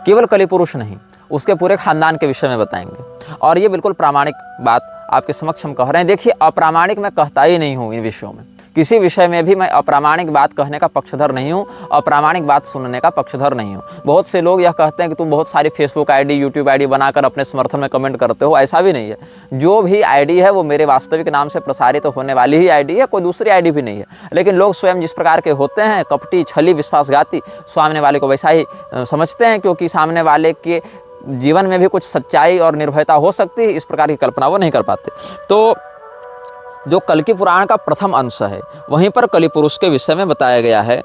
केवल कलिपुरुष नहीं, उसके पूरे खानदान के विषय में बताएंगे। और ये बिल्कुल प्रामाणिक बात आपके समक्ष हम कह रहे हैं। देखिए, अप्रामाणिक मैं कहता ही नहीं हूँ इन विषयों में, किसी विषय में भी मैं अप्रामाणिक बात कहने का पक्षधर नहीं हूँ, अप्रामाणिक बात सुनने का पक्षधर नहीं हूँ। बहुत से लोग यह कहते हैं कि तुम बहुत सारी फेसबुक आईडी, यूट्यूब आईडी बनाकर अपने समर्थन में कमेंट करते हो। ऐसा भी नहीं है। जो भी आईडी है वो मेरे वास्तविक नाम से प्रसारित होने वाली ही आईडी है, कोई दूसरी आईडी भी नहीं है। लेकिन लोग स्वयं जिस प्रकार के होते हैं, कपटी, छली, विश्वासघाती, सामने वाले को वैसा ही समझते हैं, क्योंकि सामने वाले के जीवन में भी कुछ सच्चाई और निर्भयता हो सकती है, इस प्रकार की कल्पना वो नहीं कर पाते। तो जो कल्कि पुराण का प्रथम अंश है वहीं पर कलिपुरुष के विषय में बताया गया है।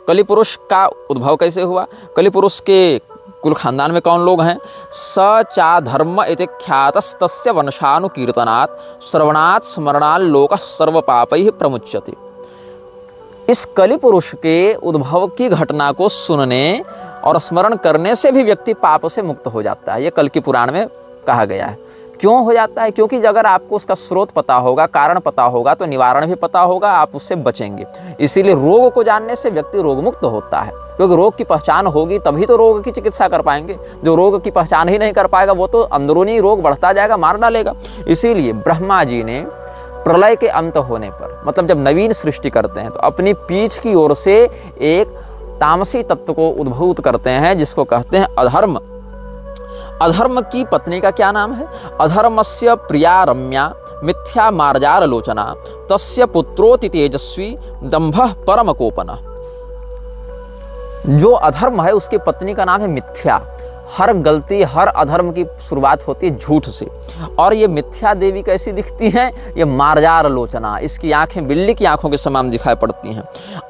कलिपुरुष का उद्भव कैसे हुआ, कलिपुरुष के कुल खानदान में कौन लोग हैं। स चा धर्म इति ख्यातस्तस्य वंशानुकीर्तनात् श्रवणात् स्मरणात् लोकः सर्व पापैः प्रमुच्यते। इस कलिपुरुष के उद्भव की घटना को सुनने और स्मरण करने से भी व्यक्ति पाप से मुक्त हो जाता है। ये कल्कि पुराण में कहा गया है। क्यों हो जाता है? क्योंकि अगर आपको उसका स्रोत पता होगा, कारण पता होगा, तो निवारण भी पता होगा, आप उससे बचेंगे। इसीलिए रोग को जानने से व्यक्ति रोगमुक्त होता है, क्योंकि रोग की पहचान होगी तभी तो रोग की चिकित्सा कर पाएंगे। जो रोग की पहचान ही नहीं कर पाएगा वो तो अंदरूनी रोग बढ़ता जाएगा, मार डालेगा। इसीलिए ब्रह्मा जी ने प्रलय के अंत होने पर, मतलब जब नवीन सृष्टि करते हैं, तो अपनी पीठ की ओर से एक तामसी तत्व को उद्भूत करते हैं, जिसको कहते हैं अधर्म। अधर्म की पत्नी का क्या नाम है? अधर्मस्य प्रिया रम्या मिथ्या मार्जार लोचना तस्य पुत्रोति तेजस्वी दंभः परम कोपना। जो अधर्म है उसकी पत्नी का नाम है मिथ्या। हर गलती, हर अधर्म की शुरुआत होती है झूठ से। और ये मिथ्या देवी कैसी दिखती हैं? ये मार्जार लोचना, इसकी आंखें बिल्ली की आंखों के समान दिखाई पड़ती हैं।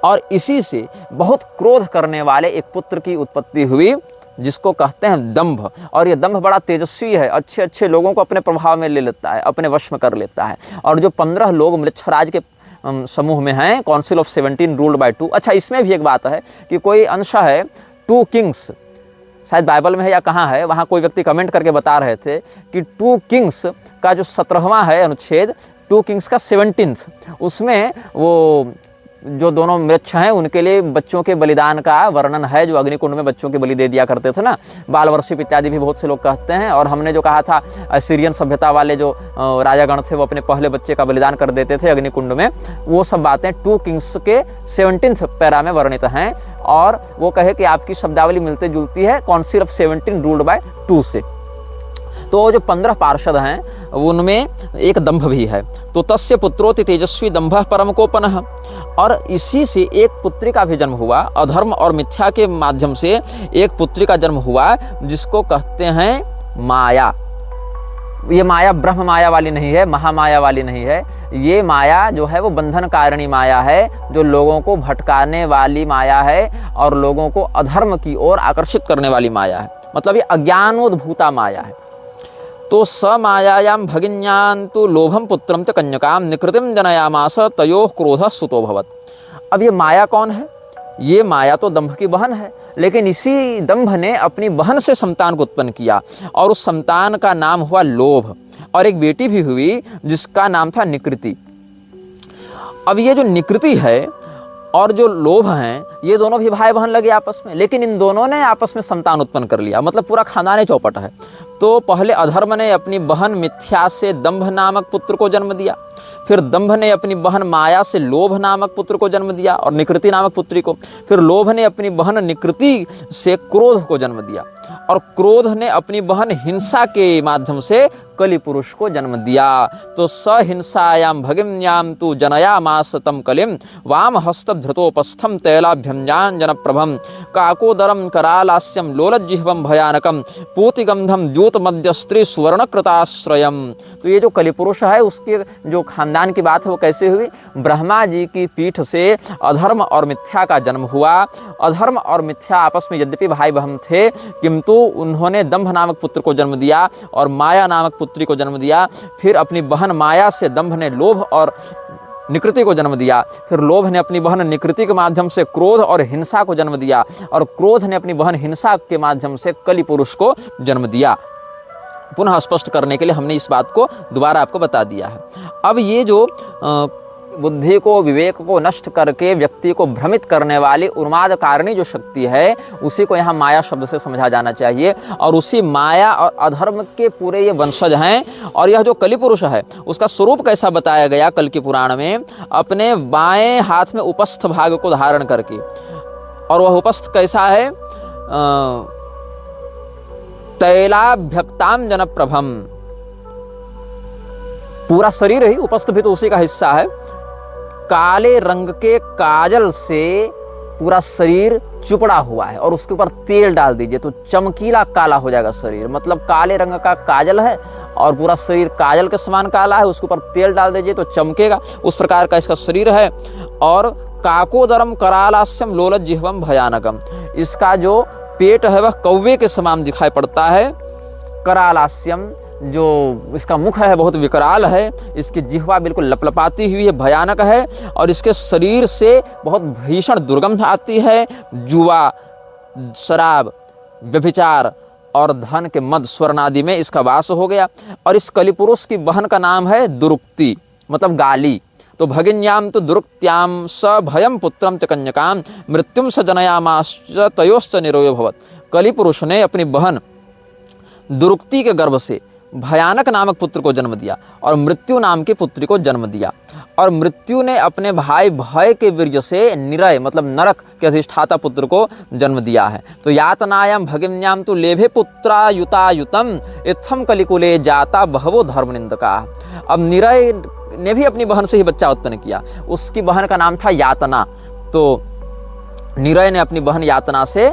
और इसी से बहुत क्रोध करने वाले एक पुत्र की उत्पत्ति हुई, जिसको कहते हैं दंभ। और ये दंभ बड़ा तेजस्वी है, अच्छे अच्छे लोगों को अपने प्रभाव में ले लेता है, अपने वश में कर लेता है। और जो 15 लोग मृच्छराज के समूह में हैं, काउंसिल ऑफ 17 रूल्ड बाय 2। अच्छा, इसमें भी एक बात है कि कोई अंश है 2 किंग्स, शायद बाइबल में है या कहाँ है, वहाँ कोई व्यक्ति कमेंट करके बता रहे थे कि 2 किंग्स का जो 17वां है अनुच्छेद, 2 किंग्स का 17th, उसमें वो जो दोनों मृक्ष हैं उनके लिए बच्चों के बलिदान का वर्णन है, जो अग्निकुंड में बच्चों के बलि दे दिया करते थे ना, बाल वर्षिप इत्यादि भी बहुत से लोग कहते हैं। और हमने जो कहा था सीरियन सभ्यता वाले जो राजागण थे वो अपने पहले बच्चे का बलिदान कर देते थे अग्निकुंड में, वो सब बातें 2 किंग्स के 17th पैरा में वर्णित हैं। और वो कहे कि आपकी शब्दावली मिलती जुलती है काउंसिल ऑफ 17 रूल्ड बाय 2 से। तो जो 15 पार्षद हैं उनमें एक दंभ भी है। तो तस्य पुत्रोति तेजस्वी दंभः परम कोपनः। और इसी से एक पुत्री का भी जन्म हुआ, अधर्म और मिथ्या के माध्यम से एक पुत्री का जन्म हुआ, जिसको कहते हैं माया। ये माया ब्रह्म माया वाली नहीं है, महामाया वाली नहीं है। ये माया जो है वो बंधन कारिणी माया है, जो लोगों को भटकाने वाली माया है और लोगों को अधर्म की ओर आकर्षित करने वाली माया है। मतलब ये अज्ञानोद्भूता माया है। तो स मायायां भगिन्यां तु लोभम पुत्रम च कन्यकाम निकृतिम जनयामास तयोः क्रोधः सुतो भवत्। अब ये माया कौन है? ये माया तो दंभ की बहन है, लेकिन इसी दंभ ने अपनी बहन से संतान को उत्पन्न किया और उस संतान का नाम हुआ लोभ। और एक बेटी भी हुई जिसका नाम था निकृति। अब ये जो निकृति है और जो लोभ हैं, ये दोनों भी भाई बहन लगे आपस में, लेकिन इन दोनों ने आपस में संतान उत्पन्न कर लिया, मतलब पूरा खानदान चौपट है। तो पहले अधर्म ने अपनी बहन मिथ्या से दंभ नामक पुत्र को जन्म दिया, फिर दंभ ने अपनी बहन माया से लोभ नामक पुत्र को जन्म दिया और निकृति नामक पुत्री को, फिर लोभ ने अपनी बहन निकृति से क्रोध को जन्म दिया और क्रोध ने अपनी बहन हिंसा के माध्यम से कलि पुरुष को जन्म दिया। तो स हिंसायां भगिन्यां तु जनयामास तम कलिम वाम हस्तधृतोपस्थम तैलाभ्यंजान जनप्रभम काकोदरम करालास्यम लोलज्जिह्वम भयानकम पूतिगंधम द्यूत मध्यस्त्री सुवर्णकृताश्रयम। तो ये जो कलि पुरुष है उसके जो खानदान की बात है वो कैसे हुई? ब्रह्मा जी की पीठ से अधर्म और मिथ्या का जन्म हुआ। अधर्म और मिथ्या आपस में यद्यपि भाई बहन थे, किंतु उन्होंने दंभ नामक पुत्र को जन्म दिया और माया नामक पुत्री को जन्म दिया। फिर अपनी बहन माया से दंभ ने लोभ और निकृति को जन्म दिया, फिर लोभ ने अपनी बहन निकृति के माध्यम से क्रोध और हिंसा को जन्म दिया और क्रोध ने अपनी बहन हिंसा के माध्यम से कलि पुरुष को जन्म दिया। पुनः स्पष्ट करने के लिए हमने इस बात को दोबारा आपको बता दिया है। अब ये जो बुद्धि को, विवेक को नष्ट करके व्यक्ति को भ्रमित करने वाली उन्माद कारिणी जो शक्ति है, उसी को यहाँ माया शब्द से समझा जाना चाहिए। और उसी माया और अधर्म के पूरे ये वंशज हैं। और यह जो कलि पुरुष है उसका स्वरूप कैसा बताया गया कल के पुराण में? अपने बाएं हाथ में उपस्थ भाग को धारण करके। और वह उपस्थ कैसा है? तैलाभ्यक्ताम जनप्रभम। पूरा शरीर ही, उपस्थ भी तो उसी का हिस्सा है। काले रंग के काजल से पूरा शरीर चुपड़ा हुआ है और उसके ऊपर तेल डाल दीजिए तो चमकीला काला हो जाएगा शरीर। मतलब काले रंग का काजल है और पूरा शरीर काजल के समान काला है, उसके ऊपर तेल डाल दीजिए तो चमकेगा, उस प्रकार का इसका शरीर है। और काकोदरम करालास्यम लोलज्जिह्वम भयानकम। इसका जो पेट है वह कौवे के समान दिखाई पड़ता है। करालास्यम, जो इसका मुख है बहुत विकराल है, इसकी जिह्वा बिल्कुल लपलपाती हुई है, भयानक है। और इसके शरीर से बहुत भीषण दुर्गंध आती है। जुआ, शराब, व्यभिचार और धन के मद स्वर्ण आदि में इसका वास हो गया। और इस कलिपुरुष की बहन का नाम है दुरुक्ति, मतलब गाली। तो भगिन्याम तो दुरुक्त्याम स भयम पुत्रम च कन्यकाम मृत्युम स जनयामाश्च तयोश्च निरोयो भवत्। कलिपुरुष ने अपनी बहन दुरुक्ति के गर्भ से भयानक नामक पुत्र को जन्म दिया और मृत्यु नाम की पुत्री को जन्म दिया। और मृत्यु ने अपने भाई भय के वीर्य से निरय मतलब नरक के अधिष्ठाता पुत्र को जन्म दिया है। तो यातनायाम भगिन्याम तो लेभे पुत्रायुतायुतम इत्थम कलिकुले जाता बहवो धर्मनिंदका। अब निरय ने भी अपनी बहन से ही बच्चा उत्पन्न किया, उसकी बहन का नाम था यातना। तो निरय ने अपनी बहन यातना से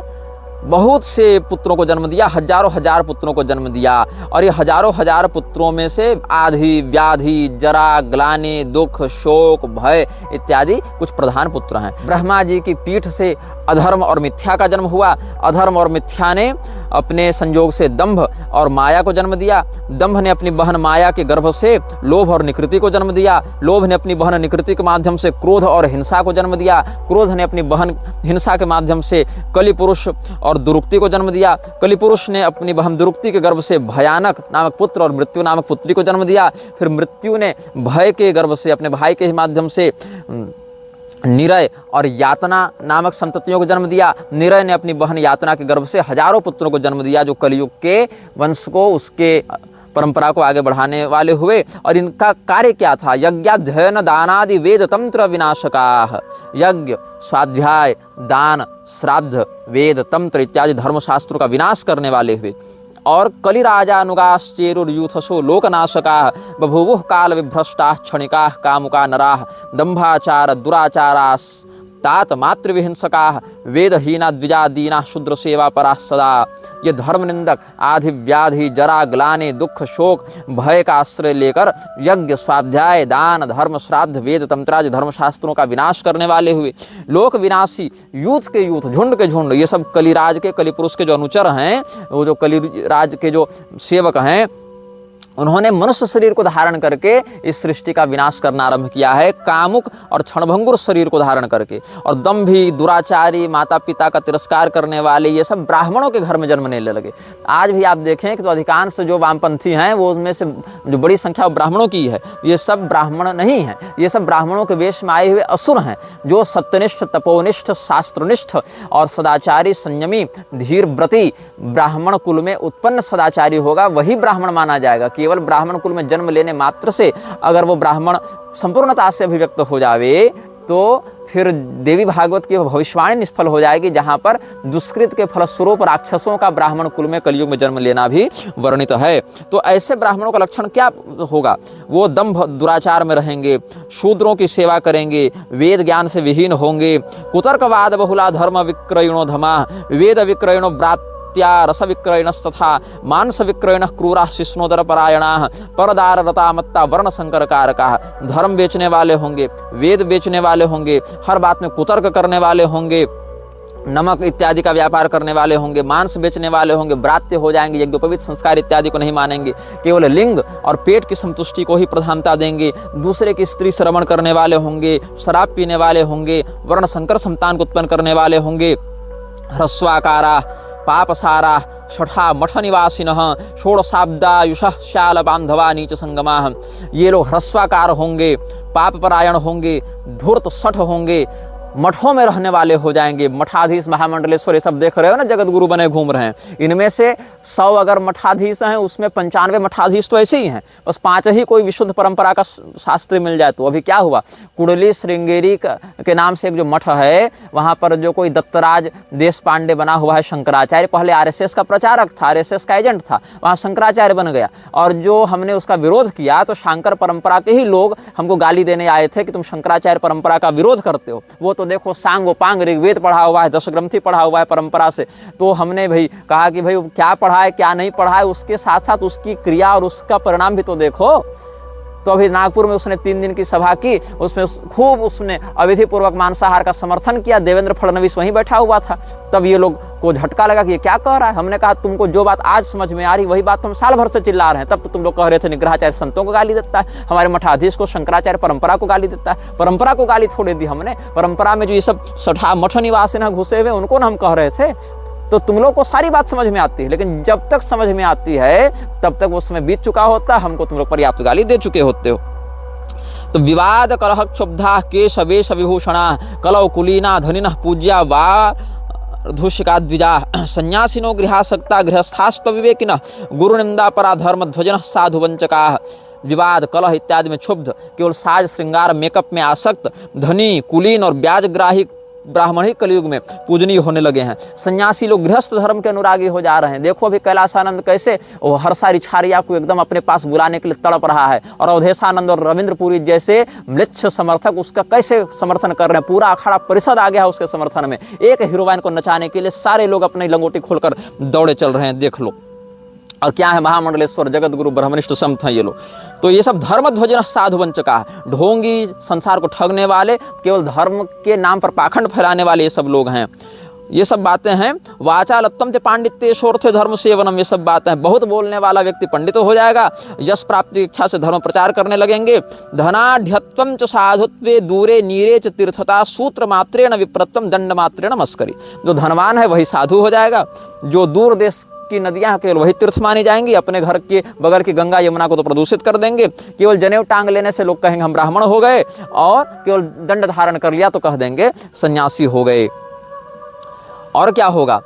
बहुत से पुत्रों को जन्म दिया, हजारों हजार पुत्रों को जन्म दिया। और ये हजारों हजार पुत्रों में से आधि, व्याधि, जरा, ग्लानि, दुख, शोक, भय इत्यादि कुछ प्रधान पुत्र हैं। ब्रह्मा जी की पीठ से अधर्म और मिथ्या का जन्म हुआ। अधर्म और मिथ्या ने अपने संयोग से दंभ और माया को जन्म दिया। दंभ ने अपनी बहन माया के गर्भ से लोभ और निकृति को जन्म दिया। लोभ ने अपनी बहन निकृति के माध्यम से क्रोध और हिंसा को जन्म दिया। क्रोध ने अपनी बहन हिंसा के माध्यम से कलि पुरुष और दुरुक्ति को जन्म दिया। कलि पुरुष ने अपनी बहन दुरुक्ति के गर्भ से भयानक नामक पुत्र और मृत्यु नामक पुत्री को जन्म दिया। फिर मृत्यु ने भय के गर्भ से अपने भाई के माध्यम से निरय और यातना नामक संततियों को जन्म दिया। निरय ने अपनी बहन यातना के गर्भ से हजारों पुत्रों को जन्म दिया, जो कलयुग के वंश को, उसके परंपरा को आगे बढ़ाने वाले हुए। और इनका कार्य क्या था? यज्ञाध्ययन दानादि वेद तंत्र विनाशकाः। यज्ञ, स्वाध्याय, दान, श्राद्ध, वेद, तंत्र इत्यादि धर्मशास्त्रों का विनाश करने वाले हुए। और कलिराजानुगाश्चेरुर्यूथसो लोकनाशकाः बभूवुः काल विभ्रष्टाः क्षणिकाः कामुका नराः दंभाचार दुराचारास्तात मातृविहिंसकाः वेदहीना द्विजादीना शूद्र सेवा पराः सदा। ये धर्मनिंदक आधि, व्याधि, जरा, ग्लानि, दुख, शोक, भय का आश्रय लेकर यज्ञ, स्वाध्याय, दान, धर्म, श्राद्ध, वेद, तंत्रादि धर्मशास्त्रों का विनाश करने वाले हुए। लोक विनाशी यूथ के यूथ, झुंड के झुंड, ये सब कलिराज के, कलिपुरुष के जो अनुचर हैं, वो जो कलिराज के जो सेवक हैं, उन्होंने मनुष्य शरीर को धारण करके इस सृष्टि का विनाश करना आरंभ किया है, कामुक और क्षणभंगुर शरीर को धारण करके। और दंभी, दुराचारी, माता पिता का तिरस्कार करने वाले, ये सब ब्राह्मणों के घर में जन्म लेने लगे। आज भी आप देखें कि तो अधिकांश जो वामपंथी हैं, वो उसमें से जो बड़ी संख्या ब्राह्मणों की है। ये सब ब्राह्मण नहीं हैं, ये सब ब्राह्मणों के वेश में आए हुए असुर हैं। जो सत्यनिष्ठ, तपोनिष्ठ, शास्त्रनिष्ठ और सदाचारी, संयमी, धीर व्रती ब्राह्मण कुल में उत्पन्न सदाचारी होगा, वही ब्राह्मण माना जाएगा। केवल ब्राह्मण कुल में जन्म लेने मात्र से अगर वो ब्राह्मण संपूर्णता से अभिव्यक्त हो जावे, तो फिर देवी भागवत की भविष्यवाणी निष्फल हो जाएगी, जहाँ पर दुष्कृत के फलस्वरूप राक्षसों का ब्राह्मण कुल में कलयुग में जन्म लेना भी वर्णित है। तो ऐसे ब्राह्मणों का लक्षण क्या होगा? वो दंभ दुराचार में रहेंगे, शूद्रों की सेवा करेंगे, वेद ज्ञान से विहीन होंगे, कुतर्कवाद बहुला धर्म विक्रयणो धमा वेद विक्रयणो ब्रात रस विक्रयणस्तथा मांस विक्रयण क्रूरा शिष्णोदर परायणाः परदार रता मत्ता वर्ण संकर कारकाः। धर्म बेचने वाले होंगे, वेद बेचने वाले होंगे, हर बात में कुतर्क करने वाले होंगे, नमक इत्यादि का व्यापार करने वाले होंगे, मांस बेचने वाले होंगे, ब्रात्य हो जाएंगे, यज्ञोपवीत संस्कार इत्यादि को नहीं मानेंगे, केवल लिंग और पेट की संतुष्टि को ही प्रधानता देंगे, दूसरे की स्त्री श्रवण करने वाले होंगे, शराब पीने वाले होंगे, वर्ण संकर संतान को उत्पन्न करने वाले होंगे, ह्रस्वाकारा पापसारा षठा मठ निवासिनः षोडशाब्दायुषः शाल बांधवा नीच संगमाः। ये लोग ह्रस्वाकार होंगे, पाप परायण होंगे, धूर्त शठ होंगे, मठों में रहने वाले हो जाएंगे। मठाधीश, महामंडलेश्वर, ये सब देख रहे हो ना, जगत गुरु बने घूम रहे हैं। इनमें से 100 अगर मठाधीश हैं, उसमें 95 मठाधीश तो ऐसे ही हैं, बस 5 ही कोई विशुद्ध परंपरा का शास्त्री मिल जाए। तो अभी क्या हुआ, कुंडली श्रृंगेरी के नाम से एक जो मठ है, वहाँ पर जो कोई दत्तराज देश पांडे बना हुआ है, शंकराचार्य, पहले RSS का प्रचारक था, RSS का एजेंट था, वहाँ शंकराचार्य बन गया। और जो हमने उसका विरोध किया, तो शंकर परंपरा के ही लोग हमको गाली देने आए थे कि तुम शंकराचार्य परंपरा का विरोध करते हो। वो तो देखो सांगोपांग ऋग्वेद पढ़ा हुआ है, दशग्रंथि पढ़ा हुआ है परंपरा से। तो हमने भाई कहा कि भाई क्या पढ़ा है क्या नहीं पढ़ा है, उसके साथ साथ उसकी क्रिया और उसका परिणाम भी तो देखो। तो अभी नागपुर में उसने 3 दिन की सभा की, उसमें खूब उसने अविधि पूर्वक मांसाहार का समर्थन किया। देवेंद्र फडणवीस वहीं बैठा हुआ था। तब ये लोग को झटका लगा कि ये क्या कह रहा है। हमने कहा तुमको जो बात आज समझ में आ रही वही बात तो हम साल भर से चिल्ला रहे हैं। तब तो तुम लोग कह रहे थे निग्रहाचार्य संतों को गाली देता है, हमारे मठाधीश को, शंकराचार्य परंपरा को गाली देता है। परंपरा को गाली थोड़ी दी हमने, परंपरा में जो ये सब सठा मठ निवासी न घुसे हुए उनको ना हम कह रहे थे। तो तुम लोग को सारी बात समझ में आती है, लेकिन जब तक समझ में आती है तब तक वो समय बीत चुका होता, हमको तुम लोग पर्याप्त गाली दे चुके होते हो। तो विवाद कलह क्षुब्धा केश वेश विभूषणा कलौ कुलीना धनिनः पूज्या वा धूषिका द्विजा संन्यासिनो गृहासक्ता गृहस्थास्त्व विवेकिनः गुरु निंदा परा धर्म ध्वजनः साधु वंचका। विवाद कलह इत्यादि में क्षुब्ध, केवल साज श्रृंगार मेकअप में आसक्त, धनी कुलीन और ब्याजग्राही ब्राह्मण ही कलयुग में पूजनीय होने लगे हैं। सन्यासी लोग गृहस्थ धर्म के अनुरागी हो जा रहे हैं। देखो अभी कैलासानंद कैसे वो हर्षा छारिया को एकदम अपने पास बुलाने के लिए तड़प रहा है, और अवधेशानंद और रविंद्रपुरी जैसे म्लेच्छ समर्थक उसका कैसे समर्थन कर रहे हैं। पूरा अखाड़ा परिषद आ गया है उसके समर्थन में। एक हीरोइन को नचाने के लिए सारे लोग अपनी लंगोटी खोलकर दौड़े चल रहे हैं, देख लो। और क्या है, महामंडलेश्वर जगत गुरु ब्रह्मनिष्ठ संत हैं ये लोग। तो ये सब धर्म ध्वजन साधु वंचका, ढोंगी, संसार को ठगने वाले, केवल धर्म के नाम पर पाखंड फैलाने वाले ये सब लोग हैं। ये सब बातें हैं। वाचालत्तम च पांडित्य शोर्थ धर्म सेवनम, ये सब बातें हैं। बहुत बोलने वाला व्यक्ति पंडित हो जाएगा, यश प्राप्ति की इच्छा से धर्म प्रचार करने लगेंगे। धनाढ्यत्वम च साधुत्वे दूरे नीरे च तीर्थता सूत्र मात्रेण विप्रत्वम दंड मात्रेण मस्करी। जो धनवान है वही साधु हो जाएगा, जो दूर देश की नदियां केवल वही तीर्थ मानी जाएंगी, अपने घर के बगल की गंगा यमुना को तो प्रदूषित कर देंगे। केवल जनेऊ टांग लेने से लोग कहेंगे हम ब्राह्मण हो गए, और केवल दंड धारण कर लिया तो कह देंगे सन्यासी हो गए। और क्या होगा,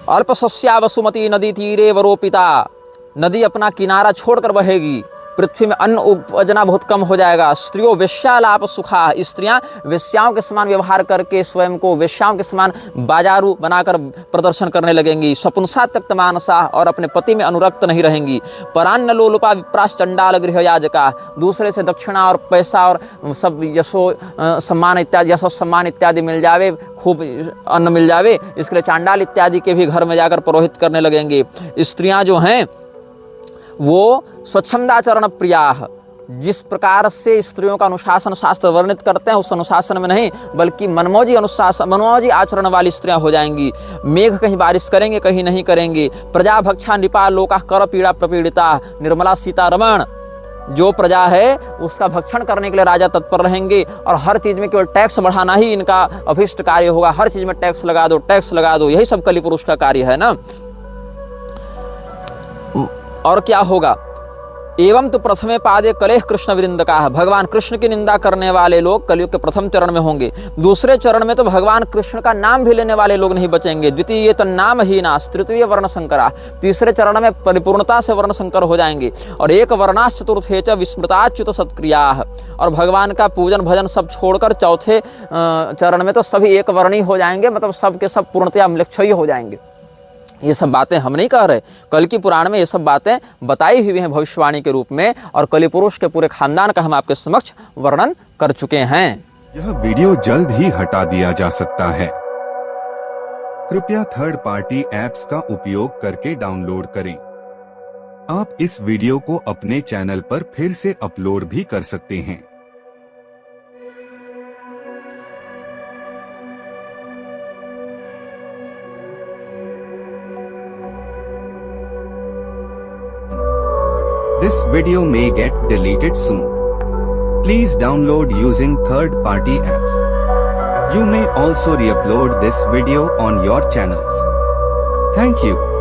अल्पसस्या वसुमती नदी तीरे वरोपिता, नदी अपना किनारा छोड़कर बहेगी, पृथ्वी में अन्न उपजना बहुत कम हो जाएगा। स्त्रियों वेश्यालाप सुखा, स्त्रियां वेश्याओं के समान व्यवहार करके स्वयं को वेश्याओं के समान बाजारू बनाकर प्रदर्शन करने लगेंगी। स्वपुंसा त्यक्त मानसा, और अपने पति में अनुरक्त नहीं रहेंगी। परान्न लोलुपा विप्राश चंडाल गृह याजका, दूसरे से दक्षिणा और पैसा और सब यशो सम्मान इत्यादि, यशो सम्मान इत्यादि मिल जावे, खूब अन्न मिल जावे, इसके लिए चांडाल इत्यादि के भी घर में जाकर पुरोहित करने लगेंगे। स्त्रियां जो हैं वो स्वच्छंदाचरण प्रिया, जिस प्रकार से स्त्रियों का अनुशासन शास्त्र वर्णित करते हैं उस अनुशासन में नहीं, बल्कि मनमौजी अनुशासन मनमौजी आचरण वाली स्त्रियां हो जाएंगी। मेघ कहीं बारिश करेंगे कहीं नहीं करेंगे। प्रजा भक्षा नृपा लोका कर पीड़ा प्रपीड़िता, निर्मला सीतारमण, जो प्रजा है उसका भक्षण करने के लिए राजा तत्पर रहेंगे, और हर चीज में केवल टैक्स बढ़ाना ही इनका अभिष्ट कार्य होगा। हर चीज में टैक्स लगा दो, टैक्स लगा दो, यही सब कली पुरुष का कार्य है ना। और क्या होगा, एवं तो प्रथमे पादे कलेह कृष्ण वृंदका, भगवान कृष्ण की निंदा करने वाले लोग कलयुग के प्रथम चरण में होंगे। दूसरे चरण में तो भगवान कृष्ण का नाम भी लेने वाले लोग नहीं बचेंगे। द्वितीय तो नाम हीना, तृतीय वर्ण संकरा, तीसरे चरण में परिपूर्णता से वर्ण संकर हो जाएंगे। और एक वर्णाश चतुर्थे च विस्मृताच्युत सत्क्रिया, और भगवान का पूजन भजन सब छोड़कर चौथे चरण में तो सभी एक वर्णी हो जाएंगे, मतलब सब के सब पूर्णतया म्लेच्छयी हो जाएंगे। ये सब बातें हम नहीं कह रहे, कल की पुराण में ये सब बातें बताई हुई हैं भविष्यवाणी के रूप में, और कली पुरुष के पूरे खानदान का हम आपके समक्ष वर्णन कर चुके हैं। यह वीडियो जल्द ही हटा दिया जा सकता है, कृपया थर्ड पार्टी ऐप्स का उपयोग करके डाउनलोड करें। आप इस वीडियो को अपने चैनल पर फिर से अपलोड भी कर सकते हैं। This video may get deleted soon. Please download using third-party apps. You may also re-upload this video on your channels. Thank you.